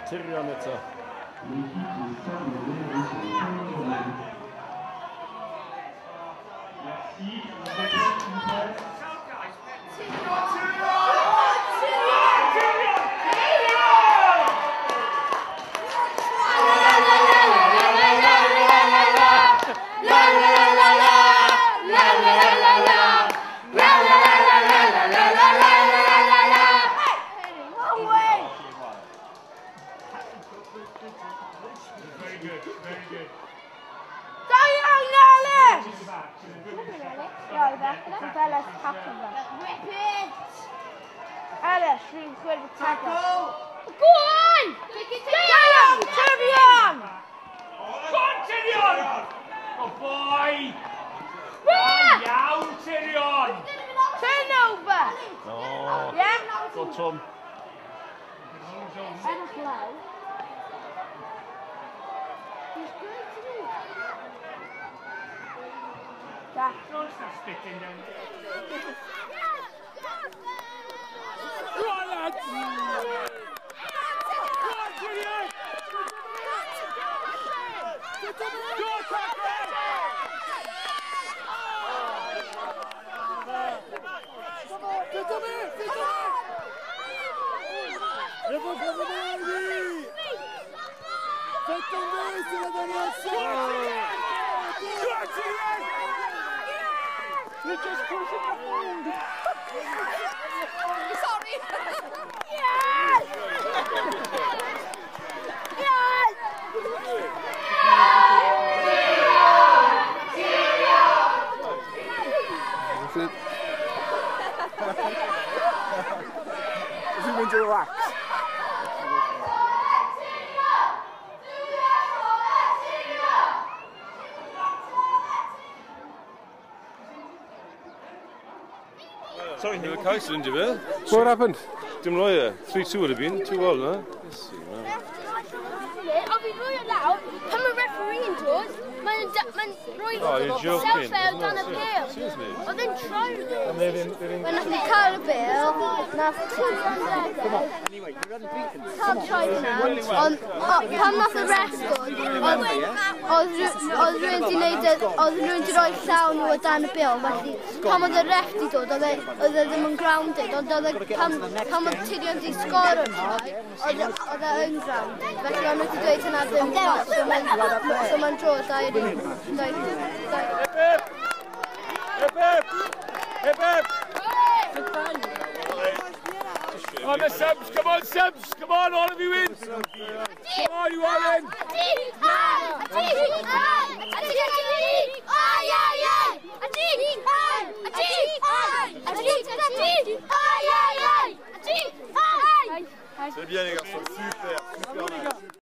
Tyrion eto. Alice, she's good to tackle. Go on! Tyrion! Tyrion! Go on, Tyrion! Oh boy! Iawn, Tyrion! Turnover! Oh, Yeah? good Tom. And a blow. He's good too. That. Don't start spitting down. Go on, lads! Go on, Tyrion! Go on, Tyrion! You're just pushing the food! Sorry! Yes! Yes! Is he going to relax? Sorry, you were coaching, didn't you? What happened? Dim Roya. 3-2 would have been. 2-1, no? Let's see, man. I'll be really loud. Pan mae referee'n dod, mae'n rhoi Oh, you're joking. self-fail dan y bil. Excuse me. Oedd e'n troi nhw. When nath ni cael y bil, nath Tyrion cael troi hynna. Ond pan nath y ref dod, oedd rhywun wedi rhoi llaw nhw o dan y bil. Felly pan oedd y ref di dod, oedd e ddim yn grounded. Ond pan oedd Tyrion di sgor o troi, oedd e yn grounded. Felly ond wedi dweud hynna ddim yn ffordd. So mae'n dro dair i... Hip hip! On the subs, come on subs, come on, all of you in! Come on, you all in! C'est bien les gars.